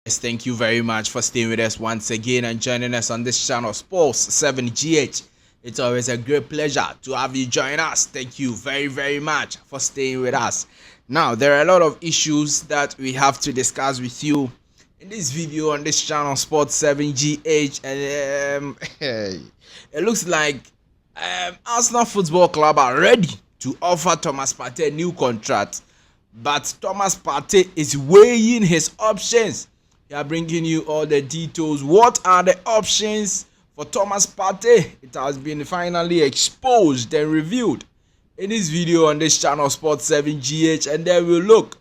Yes, thank you very much for staying with us once again and joining us on this channel, Sports 7GH. It's always a great pleasure to have you join us. Thank you very much for staying with us. Now, there are a lot of issues that we have to discuss with you in this video on this channel, Sports 7GH, and it looks like Arsenal Football Club are ready to offer Thomas Partey a new contract, but Thomas Partey is weighing his options. We are bringing you all the details. What are the options for Thomas Partey? It has been finally exposed and revealed in this video on this channel, Sports 7GH, and then we'll look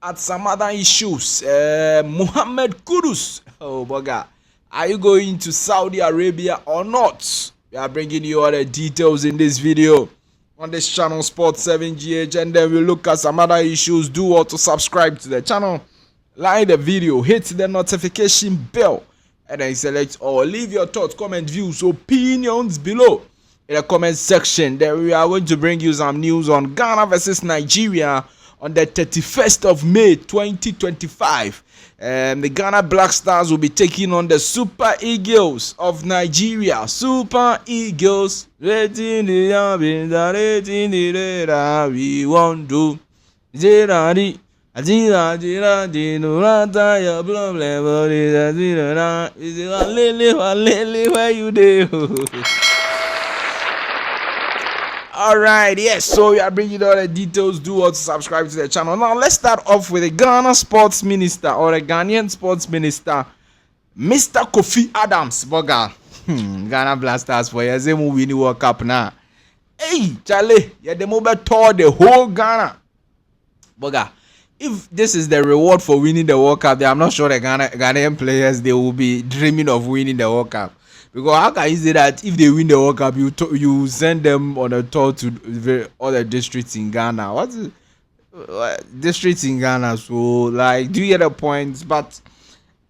at some other issues. Mohammed Kudus, oh bugger, are you going to Saudi Arabia or not? We are bringing you all the details in this video on this channel, Sports 7GH, and then we'll look at some other issues. Do also subscribe to the channel, like the video, hit the notification bell, and then select or leave your thoughts, comment, views, opinions below in the comment section. Then we are going to bring you some news on Ghana versus Nigeria on the 31st of May 2025. The Ghana Black Stars will be taking on the Super Eagles of Nigeria. Super Eagles, rating the army, rating the radar, we won't do. Where you do? Alright, yes, so we are bringing all the details. Do also subscribe to the channel. Now, let's start off with the Ghana Sports Minister, or the Ghanaian Sports Minister, Mr. Kofi Adams. Boga, Ghana Blasters for your same winning World Cup now. Hey, Charlie, you're the mobile tour the whole Ghana. Boga, if this is the reward for winning the World Cup, then I'm not sure the Ghanaian players, they will be dreaming of winning the World Cup. Because how can you say that if they win the World Cup, you send them on a tour to all the districts in Ghana? What districts in Ghana? So, like, do you get the point? But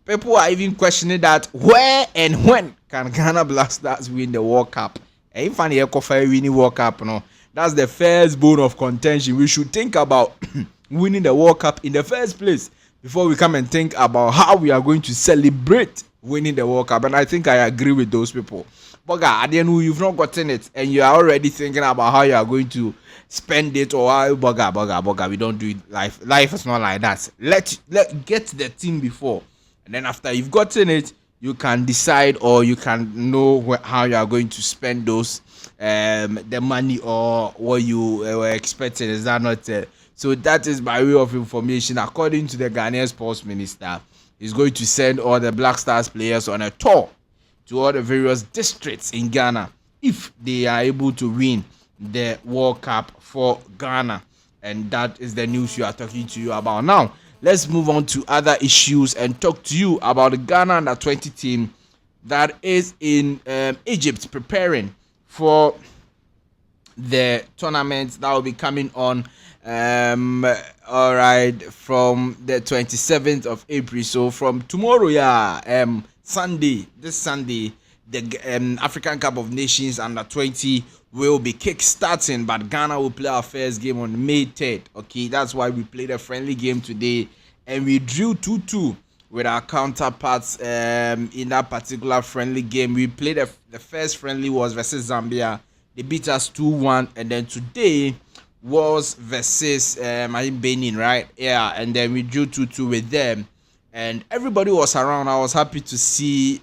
people are even questioning that where and when can Ghana Black Stars win the World Cup? And if any winning World Cup, no, that's the first bone of contention. We should think about winning the World Cup in the first place before we come and think about how we are going to celebrate winning the World Cup. And I think I agree with those people. But at the end, you've not gotten it and you are already thinking about how you are going to spend it, or how we don't do it. Life is not like that. Let get the team before, and then after you've gotten it, you can decide, or you can know how you are going to spend those the money, or what you were expecting. Is that not so that is by way of information. According to the Ghanaian Sports Minister, he's going to send all the Black Stars players on a tour to all the various districts in Ghana if they are able to win the World Cup for Ghana. And that is the news we are talking to you about. Now, let's move on to other issues and talk to you about the Ghana Under-20 team that is in Egypt preparing for the tournament that will be coming on all right, from the 27th of April. So from tomorrow, this Sunday, the African Cup of Nations Under-20 will be kick-starting, but Ghana will play our first game on May 3rd. Okay, that's why we played a friendly game today, and we drew 2-2 with our counterparts in that particular friendly game. We played the first friendly was versus Zambia. They beat us 2-1, and then today was versus Benin, right? Yeah, and then we drew 2-2 with them, and everybody was around. I was happy to see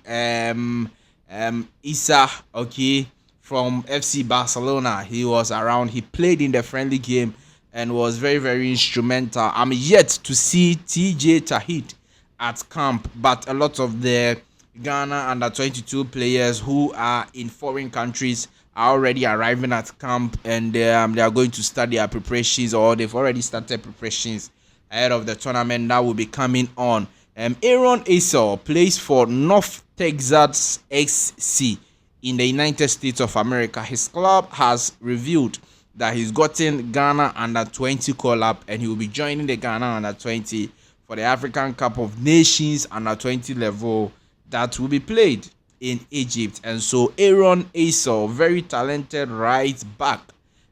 Issa, okay, from FC Barcelona. He was around. He played in the friendly game and was very instrumental. I'm yet to see TJ Tahit at camp, but a lot of the Ghana Under-22 players who are in foreign countries are already arriving at camp, and they are going to start their preparations, or they've already started preparations ahead of the tournament that will be coming on. Aaron Asel plays for North Texas SC in the United States of America. His club has revealed that he's gotten Ghana Under-20 call-up, and he will be joining the Ghana Under-20 for the African Cup of Nations Under-20 level that will be played in Egypt. And so Aaron Asel, very talented right back,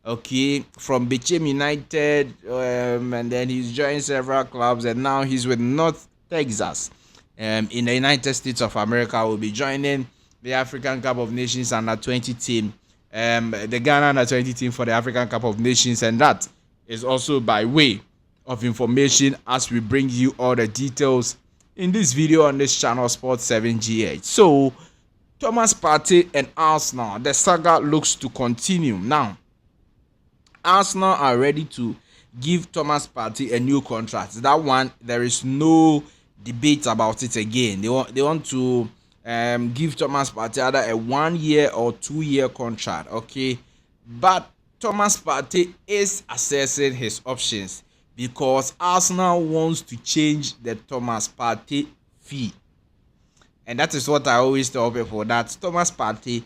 okay, from Bechem United, and then he's joined several clubs, and now he's with North Texas in the United States of America will be joining the African Cup of Nations under-20 team, the Ghana under-20 team for the African Cup of Nations, and that is also by way of information as we bring you all the details in this video on this channel, Sports 7GH. So, Thomas Partey and Arsenal, the saga looks to continue. Now, Arsenal are ready to give Thomas Partey a new contract. That one, there is no debate about it again. They want to give Thomas Partey either a 1 year or 2 year contract. Okay, but Thomas Partey is assessing his options because Arsenal wants to change the Thomas Partey fee, and that is what I always tell people, that Thomas Partey,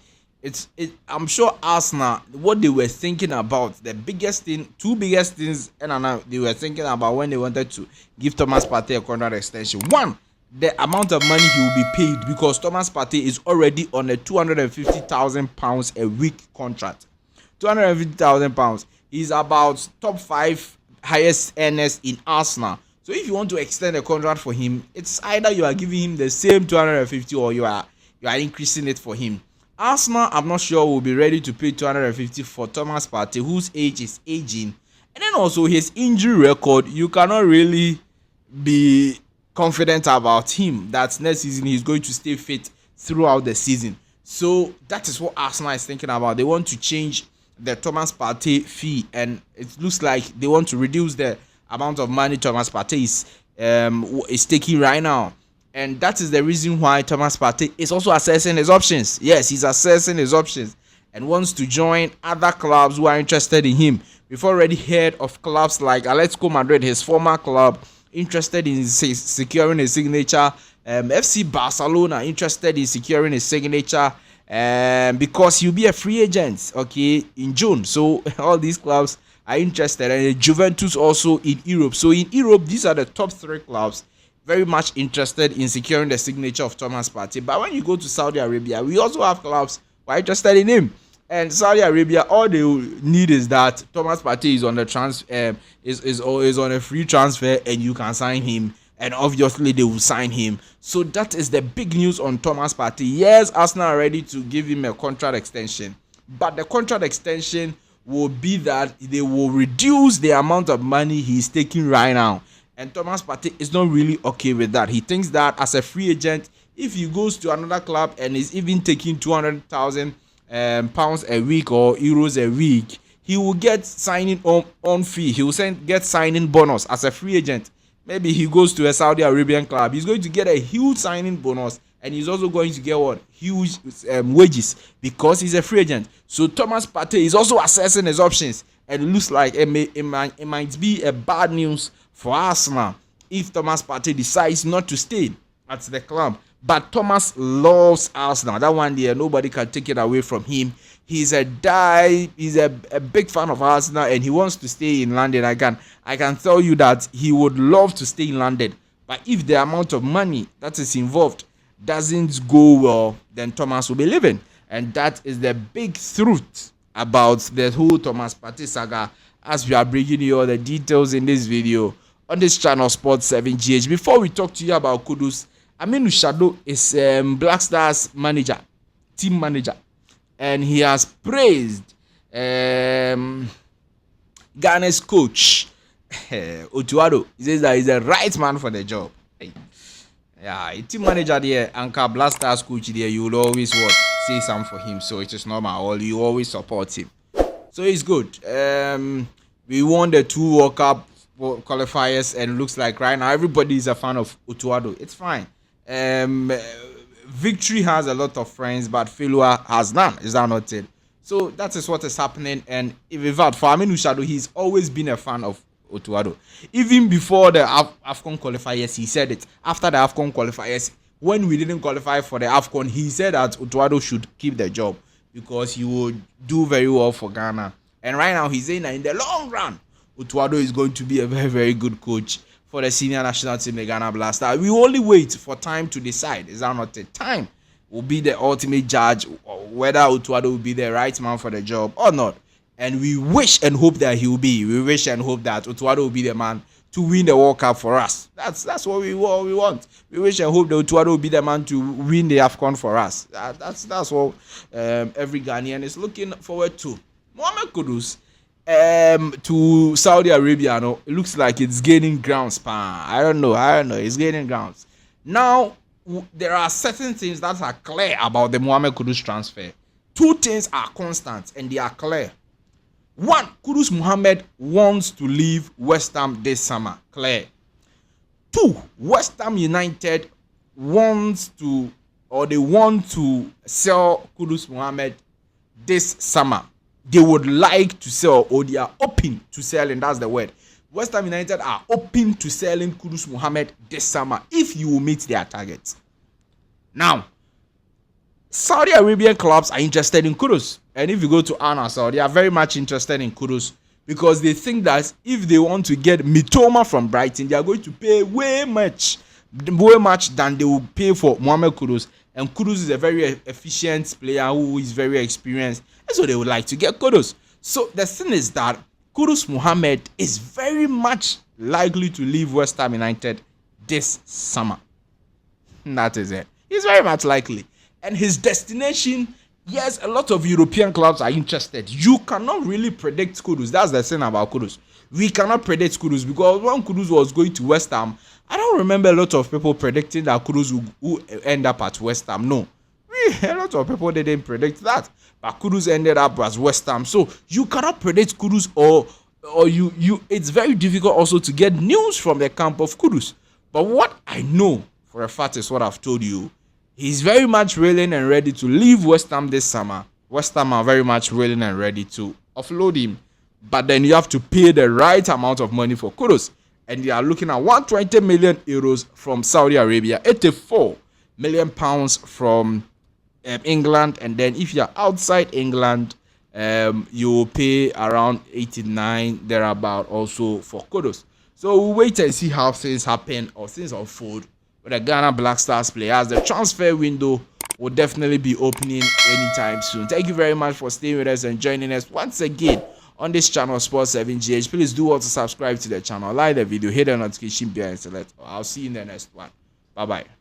I'm sure Arsenal, what they were thinking about, the biggest thing, two biggest things, and they were thinking about when they wanted to give Thomas Partey a contract extension. One, the amount of money he will be paid, because Thomas Partey is already on a £250,000 a week contract. £250,000. He's about top 5 highest earners in Arsenal. So if you want to extend a contract for him, it's either you are giving him the same 250 or you are increasing it for him. Arsenal, I'm not sure, will be ready to pay 250 for Thomas Partey, whose age is aging, and then also his injury record. You cannot really be confident about him that next season he's going to stay fit throughout the season. So that is what Arsenal is thinking about. They want to change the Thomas Partey fee, and it looks like they want to reduce the amount of money Thomas Partey is taking right now. And that is the reason why Thomas Partey is also assessing his options. Yes, he's assessing his options and wants to join other clubs who are interested in him. We've already heard of clubs like Atletico Madrid, his former club, interested in securing his signature. FC Barcelona interested in securing his signature because he'll be a free agent, okay, in June. So all these clubs are interested, and Juventus also in Europe. So in Europe, these are the top 3 clubs very much interested in securing the signature of Thomas Partey. But when you go to Saudi Arabia, we also have clubs who are interested in him. And Saudi Arabia, all they need is that Thomas Partey is on the is on a free transfer, and you can sign him, and obviously they will sign him. So that is the big news on Thomas Partey. Yes, Arsenal are ready to give him a contract extension, but the contract extension will be that they will reduce the amount of money he's taking right now. And Thomas Partey is not really okay with that. He thinks that as a free agent, if he goes to another club and is even taking 200,000 pounds a week or euros a week, he will get signing on fee. He will get signing bonus as a free agent. Maybe he goes to a Saudi Arabian club, he's going to get a huge signing bonus, and he's also going to get what? Huge wages, because he's a free agent. So Thomas Partey is also assessing his options, and it looks like it might be a bad news for Arsenal if Thomas Partey decides not to stay at the club. But Thomas loves Arsenal. That one there, nobody can take it away from him. He's a big fan of Arsenal, and he wants to stay in London. I can tell you that he would love to stay in London. But if the amount of money that is involved doesn't go well, then Thomas will be leaving. And that is the big truth about the whole Thomas Partey saga, as we are bringing you all the details in this video on this channel, Sports 7GH. Before we talk to you about Kudus, Otto Addo is Black Stars manager, team manager, and he has praised Ghana's coach, Otto Addo. He says that he's the right man for the job. Yeah, a team manager there, Anchor Black Stars coach there, you will always say something for him, so it is normal, or you always support him. So it's good. We won the 2 World Cup qualifiers, and looks like right now everybody is a fan of Otto Addo. It's fine. Victory has a lot of friends, but failure has none. Is that not it? So that is what is happening. And if without for Otto Addo, he's always been a fan of Otto Addo. Even before the AFCON qualifiers, he said it. After the AFCON qualifiers, when we didn't qualify for the AFCON, he said that Otto Addo should keep the job because he would do very well for Ghana. And right now, he's saying that in the long run, Otto Addo is going to be a very, very good coach for the senior national team, the Ghana Black Stars. We only wait for time to decide. Is that not it? Time will be the ultimate judge whether Otto Addo will be the right man for the job or not. And we wish and hope that he will be. We wish and hope that Otto Addo will be the man to win the World Cup for us. That's what we want. We wish and hope that Otto Addo will be the man to win the AFCON for us. That's what every Ghanaian is looking forward to. Mohammed Kudus to Saudi Arabia, no, it looks like it's gaining grounds. I don't know. It's gaining grounds. Now, there are certain things that are clear about the Mohammed Kudus transfer. Two things are constant and they are clear. One, Kudus Mohammed wants to leave West Ham this summer. Clear. Two, West Ham United want to sell Kudus Mohammed this summer. They would like to sell, or they are open to selling. That's the word. West Ham United are open to selling Kudus Mohammed this summer if you will meet their targets. Now, Saudi Arabian clubs are interested in Kudus. And if you go to Al Nassr, they are very much interested in Kudus because they think that if they want to get Mitoma from Brighton, they are going to pay way much than they will pay for Mohammed Kudus. And Kudus is a very efficient player who is very experienced. And so they would like to get Kudus. So the thing is that Kudus Mohammed is very much likely to leave West Ham United this summer. And that is it. He's very much likely. And his destination, yes, a lot of European clubs are interested. You cannot really predict Kudus. That's the thing about Kudus. We cannot predict Kudus because when Kudus was going to West Ham, I don't remember a lot of people predicting that Kudus would end up at West Ham. No. A lot of people didn't predict that. But Kudus ended up as West Ham. So you cannot predict Kudus or you it's very difficult also to get news from the camp of Kudus. But what I know for a fact is what I've told you. He's very much willing and ready to leave West Ham this summer. West Ham are very much willing and ready to offload him. But then you have to pay the right amount of money for Kudus. And they are looking at 120 million euros from Saudi Arabia, 84 million pounds from England. And then if you're outside England, you will pay around 89 thereabout also for Kudus. So we'll wait and see how things happen or things unfold with the Ghana Black Stars players. The transfer window will definitely be opening anytime soon. Thank you very much for staying with us and joining us once again on this channel, Sports 7GH. Please do also subscribe to the channel, like the video, hit the notification bell and select. I'll see you in the next one. Bye bye.